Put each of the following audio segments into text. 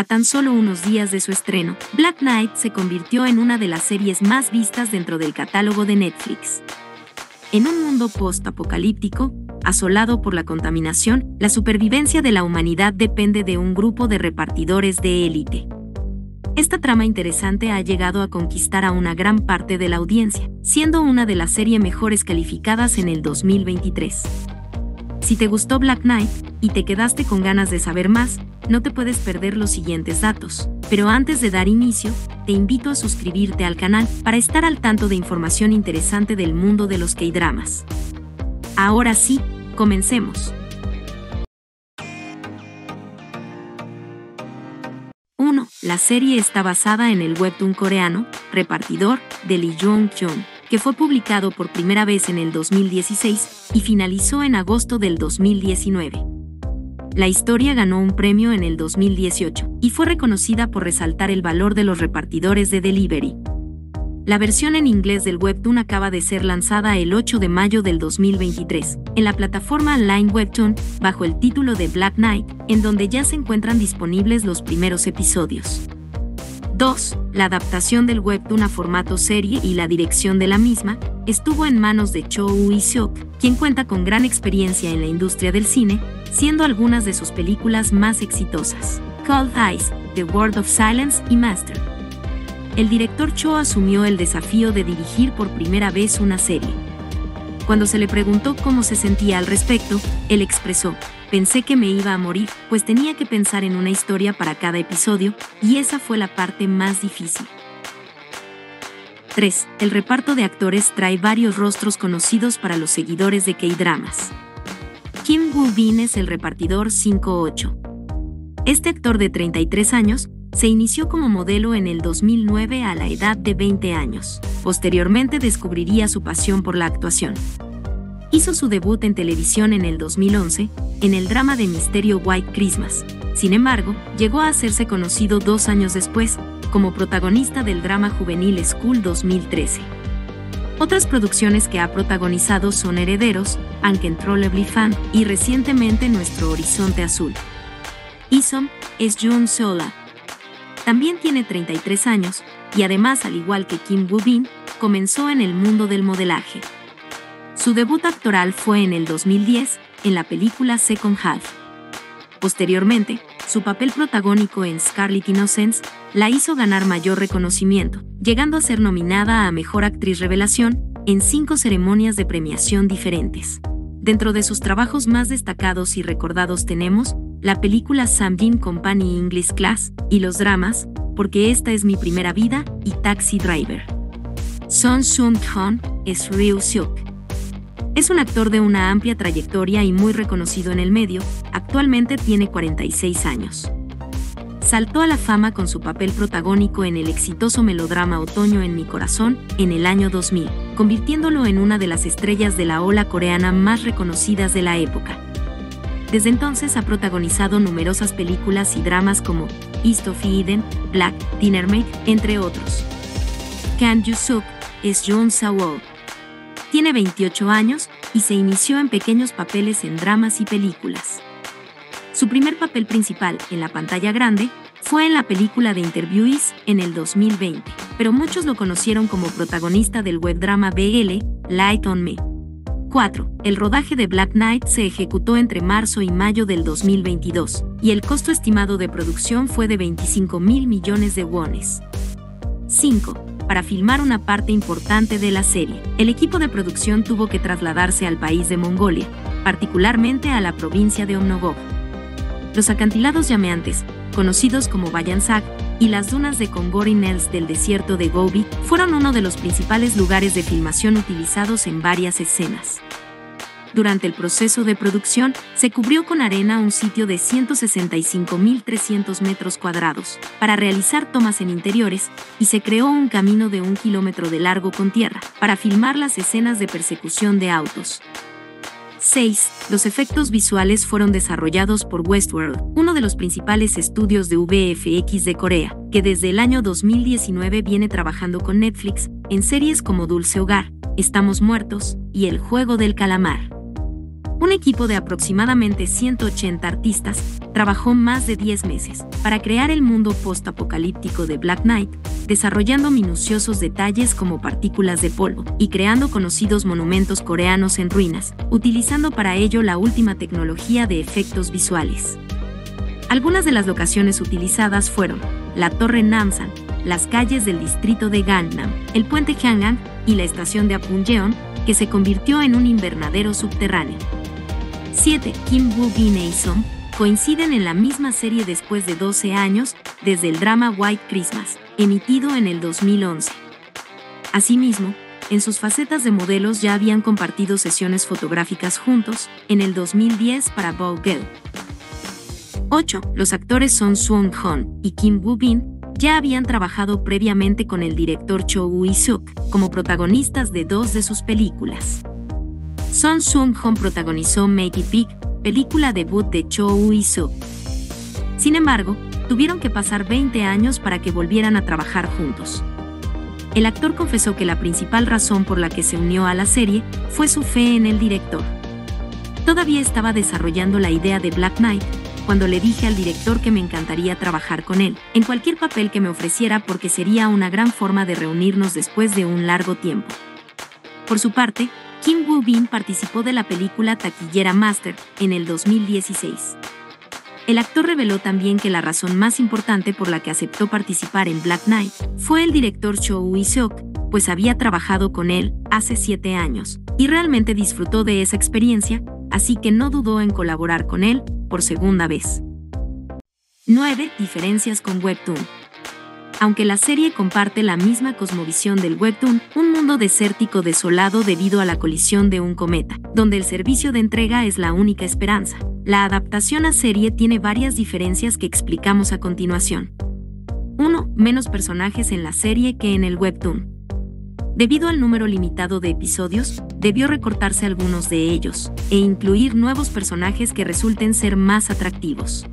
A tan solo unos días de su estreno, Black Knight se convirtió en una de las series más vistas dentro del catálogo de Netflix. En un mundo post-apocalíptico, asolado por la contaminación, la supervivencia de la humanidad depende de un grupo de repartidores de élite. Esta trama interesante ha llegado a conquistar a una gran parte de la audiencia, siendo una de las series mejores calificadas en el 2023. Si te gustó Black Knight y te quedaste con ganas de saber más, no te puedes perder los siguientes datos. Pero antes de dar inicio, te invito a suscribirte al canal para estar al tanto de información interesante del mundo de los K-dramas. Ahora sí, comencemos. 1. La serie está basada en el webtoon coreano Repartidor de Lee Jung-kyun, que fue publicado por primera vez en el 2016 y finalizó en agosto del 2019. La historia ganó un premio en el 2018 y fue reconocida por resaltar el valor de los repartidores de delivery. La versión en inglés del webtoon acaba de ser lanzada el 8 de mayo del 2023 en la plataforma Line Webtoon bajo el título de Black Knight, en donde ya se encuentran disponibles los primeros episodios. 2. La adaptación del webtoon a formato serie y la dirección de la misma estuvo en manos de Cho Woo-seok, quien cuenta con gran experiencia en la industria del cine, siendo algunas de sus películas más exitosas Cold Eyes, The World of Silence y Master. El director Cho asumió el desafío de dirigir por primera vez una serie. Cuando se le preguntó cómo se sentía al respecto, él expresó: "Pensé que me iba a morir, pues tenía que pensar en una historia para cada episodio, y esa fue la parte más difícil". 3. El reparto de actores trae varios rostros conocidos para los seguidores de K-dramas. Kim Woo-bin es el repartidor 5-8. Este actor de 33 años se inició como modelo en el 2009 a la edad de 20 años. Posteriormente descubriría su pasión por la actuación. Hizo su debut en televisión en el 2011, en el drama de misterio White Christmas. Sin embargo, llegó a hacerse conocido 2 años después, como protagonista del drama juvenil School 2013. Otras producciones que ha protagonizado son Herederos, Uncontrollably Fan y recientemente Nuestro Horizonte Azul. Isom es Jun Sola. También tiene 33 años, y además, al igual que Kim Woo-bin, comenzó en el mundo del modelaje. Su debut actoral fue en el 2010, en la película Second Half. Posteriormente, su papel protagónico en Scarlet Innocence la hizo ganar mayor reconocimiento, llegando a ser nominada a Mejor Actriz Revelación en 5 ceremonias de premiación diferentes. Dentro de sus trabajos más destacados y recordados tenemos la película Samjin Company English Class y los dramas Porque esta es mi primera vida y Taxi Driver. Son Seung-hoon es Ryu-seok. Es un actor de una amplia trayectoria y muy reconocido en el medio. Actualmente tiene 46 años. Saltó a la fama con su papel protagónico en el exitoso melodrama Otoño en mi corazón en el año 2000, convirtiéndolo en una de las estrellas de la ola coreana más reconocidas de la época. Desde entonces ha protagonizado numerosas películas y dramas como East of Eden, Black, Dinnermaid, entre otros. Kang Yoo-suk es Yoon Sa-woo. Tiene 28 años y se inició en pequeños papeles en dramas y películas. Su primer papel principal en la pantalla grande fue en la película The Interviewees en el 2020, pero muchos lo conocieron como protagonista del webdrama BL, Light on Me. 4. El rodaje de Black Knight se ejecutó entre marzo y mayo del 2022, y el costo estimado de producción fue de 25.000 millones de wones. 5. Para filmar una parte importante de la serie, el equipo de producción tuvo que trasladarse al país de Mongolia, particularmente a la provincia de Omnogov. Los acantilados llameantes, conocidos como Bayansak, y las dunas de Kongorin Hills del desierto de Gobi fueron uno de los principales lugares de filmación utilizados en varias escenas. Durante el proceso de producción, se cubrió con arena un sitio de 165.300 metros cuadrados para realizar tomas en interiores y se creó un camino de 1 kilómetro de largo con tierra para filmar las escenas de persecución de autos. 6. Los efectos visuales fueron desarrollados por Westworld, uno de los principales estudios de VFX de Corea, que desde el año 2019 viene trabajando con Netflix en series como Dulce Hogar, Estamos Muertos y El Juego del Calamar. Un equipo de aproximadamente 180 artistas trabajó más de 10 meses para crear el mundo post-apocalíptico de Black Knight, desarrollando minuciosos detalles como partículas de polvo y creando conocidos monumentos coreanos en ruinas, utilizando para ello la última tecnología de efectos visuales. Algunas de las locaciones utilizadas fueron la Torre Namsan, las calles del distrito de Gangnam, el puente Hyangan y la estación de Apmunjeon, que se convirtió en un invernadero subterráneo. 7. Kim Woo-bin e Lee coinciden en la misma serie después de 12 años, desde el drama White Christmas, emitido en el 2011. Asimismo, en sus facetas de modelos ya habían compartido sesiones fotográficas juntos, en el 2010 para Vogue Girl. 8. Los actores Son Seung-hoon y Kim Woo-bin ya habían trabajado previamente con el director Cho Woo-suk como protagonistas de 2 de sus películas. Son Seung-hoon protagonizó Make It Big, película debut de Cho Woo-suk. Sin embargo, tuvieron que pasar 20 años para que volvieran a trabajar juntos. El actor confesó que la principal razón por la que se unió a la serie fue su fe en el director. Todavía estaba desarrollando la idea de Black Knight cuando le dije al director que me encantaría trabajar con él, en cualquier papel que me ofreciera porque sería una gran forma de reunirnos después de un largo tiempo. Por su parte, Kim Woo-bin participó de la película taquillera Master en el 2016. El actor reveló también que la razón más importante por la que aceptó participar en Black Knight fue el director Cho Woo-suk, pues había trabajado con él hace 7 años, y realmente disfrutó de esa experiencia, así que no dudó en colaborar con él por segunda vez. 9. Diferencias con Webtoon. Aunque la serie comparte la misma cosmovisión del Webtoon, un mundo desértico desolado debido a la colisión de un cometa, donde el servicio de entrega es la única esperanza, la adaptación a serie tiene varias diferencias que explicamos a continuación. 1. Menos personajes en la serie que en el Webtoon. Debido al número limitado de episodios, debió recortarse algunos de ellos, e incluir nuevos personajes que resulten ser más atractivos.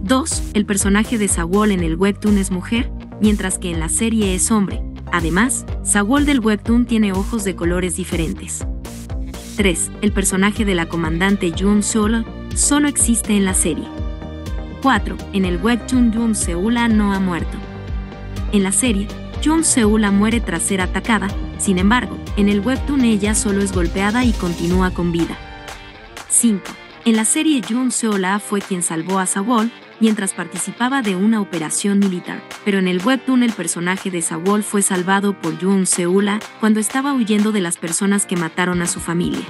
2. El personaje de Sawol en el Webtoon es mujer, mientras que en la serie es hombre. Además, Sawol del Webtoon tiene ojos de colores diferentes. 3. El personaje de la comandante Yoon Seola solo existe en la serie. 4. En el Webtoon Yoon Seola no ha muerto. En la serie, Yoon Seola muere tras ser atacada, sin embargo, en el Webtoon ella solo es golpeada y continúa con vida. 5. En la serie Yoon Seola fue quien salvó a Sawol mientras participaba de una operación militar, pero en el Webtoon el personaje de Sawol fue salvado por Yoon Seola cuando estaba huyendo de las personas que mataron a su familia.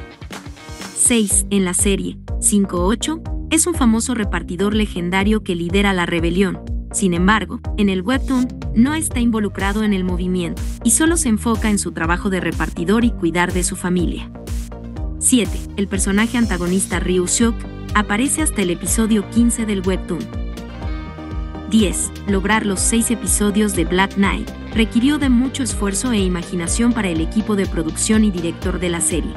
6. En la serie 5-8 es un famoso repartidor legendario que lidera la rebelión. Sin embargo, en el Webtoon no está involucrado en el movimiento y solo se enfoca en su trabajo de repartidor y cuidar de su familia. 7. El personaje antagonista Ryu-suk aparece hasta el episodio 15 del Webtoon. 10. Lograr los 6 episodios de Black Knight requirió de mucho esfuerzo e imaginación para el equipo de producción y director de la serie.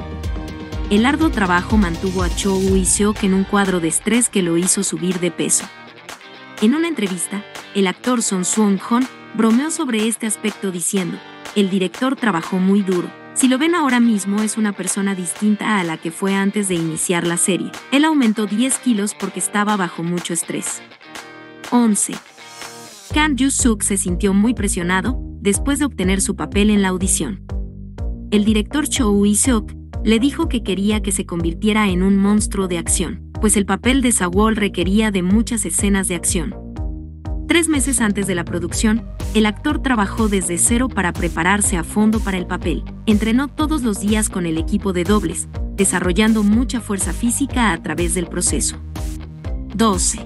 El arduo trabajo mantuvo a Cho Woo-suk en un cuadro de estrés que lo hizo subir de peso. En una entrevista, el actor Son Seung-hoon bromeó sobre este aspecto diciendo: "El director trabajó muy duro. Si lo ven ahora mismo es una persona distinta a la que fue antes de iniciar la serie. Él aumentó 10 kilos porque estaba bajo mucho estrés". 11. Kang Joo-suk se sintió muy presionado después de obtener su papel en la audición. El director Cho Woo-suk le dijo que quería que se convirtiera en un monstruo de acción, pues el papel de Sawol requería de muchas escenas de acción. 3 meses antes de la producción, el actor trabajó desde cero para prepararse a fondo para el papel. Entrenó todos los días con el equipo de dobles, desarrollando mucha fuerza física a través del proceso. 12.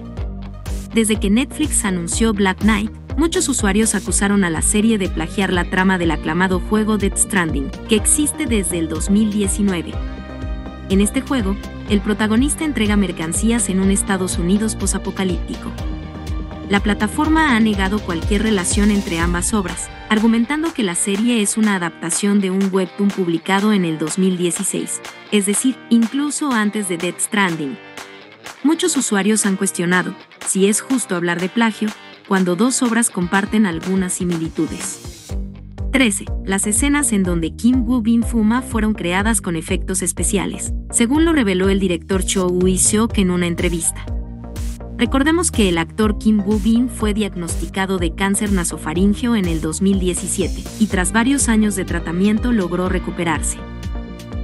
Desde que Netflix anunció Black Knight, muchos usuarios acusaron a la serie de plagiar la trama del aclamado juego Death Stranding, que existe desde el 2019. En este juego, el protagonista entrega mercancías en un Estados Unidos posapocalíptico. La plataforma ha negado cualquier relación entre ambas obras, argumentando que la serie es una adaptación de un webtoon publicado en el 2016, es decir, incluso antes de Death Stranding. Muchos usuarios han cuestionado si es justo hablar de plagio cuando 2 obras comparten algunas similitudes. 13. Las escenas en donde Kim Woo-bin fuma fueron creadas con efectos especiales, según lo reveló el director Cho Woo-suk en una entrevista. Recordemos que el actor Kim Woo-bin fue diagnosticado de cáncer nasofaríngeo en el 2017 y tras varios años de tratamiento logró recuperarse.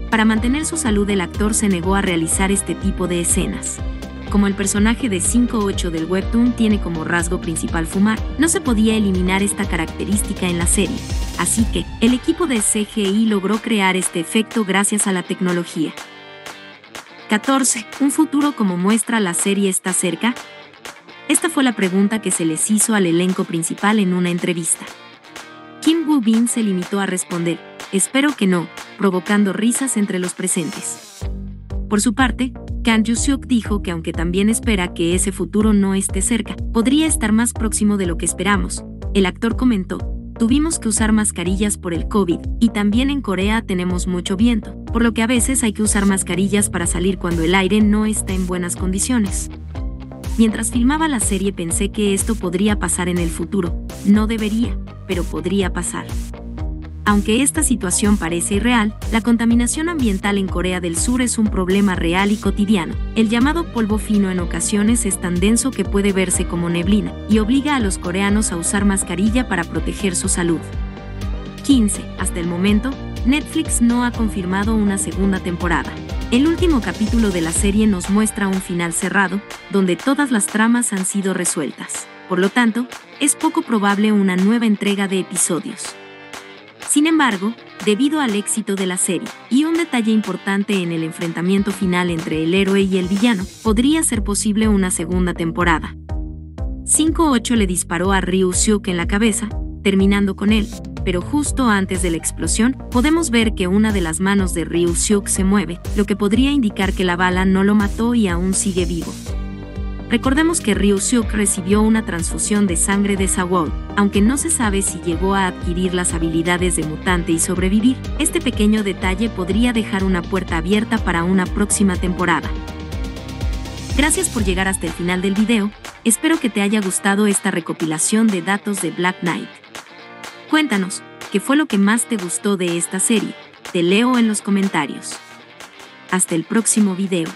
Para mantener su salud, el actor se negó a realizar este tipo de escenas. Como el personaje de 5-8 del webtoon tiene como rasgo principal fumar, no se podía eliminar esta característica en la serie. Así que, el equipo de CGI logró crear este efecto gracias a la tecnología. 14. ¿Un futuro como muestra la serie está cerca? Esta fue la pregunta que se les hizo al elenco principal en una entrevista. Kim Woo-bin se limitó a responder, espero que no, provocando risas entre los presentes. Por su parte, Kang Joo-seok dijo que aunque también espera que ese futuro no esté cerca, podría estar más próximo de lo que esperamos. El actor comentó, tuvimos que usar mascarillas por el COVID, y también en Corea tenemos mucho viento, por lo que a veces hay que usar mascarillas para salir cuando el aire no está en buenas condiciones. Mientras filmaba la serie pensé que esto podría pasar en el futuro, no debería, pero podría pasar. Aunque esta situación parece irreal, la contaminación ambiental en Corea del Sur es un problema real y cotidiano. El llamado polvo fino en ocasiones es tan denso que puede verse como neblina y obliga a los coreanos a usar mascarilla para proteger su salud. 15. Hasta el momento, Netflix no ha confirmado una segunda temporada. El último capítulo de la serie nos muestra un final cerrado, donde todas las tramas han sido resueltas. Por lo tanto, es poco probable una nueva entrega de episodios. Sin embargo, debido al éxito de la serie y un detalle importante en el enfrentamiento final entre el héroe y el villano, podría ser posible una segunda temporada. 5-8 le disparó a Ryu-seok en la cabeza, terminando con él, pero justo antes de la explosión, podemos ver que una de las manos de Ryu-seok se mueve, lo que podría indicar que la bala no lo mató y aún sigue vivo. Recordemos que Ryu-seok recibió una transfusión de sangre de Sawol, aunque no se sabe si llegó a adquirir las habilidades de mutante y sobrevivir. Este pequeño detalle podría dejar una puerta abierta para una próxima temporada. Gracias por llegar hasta el final del video, espero que te haya gustado esta recopilación de datos de Black Knight. Cuéntanos, ¿qué fue lo que más te gustó de esta serie? Te leo en los comentarios. Hasta el próximo video.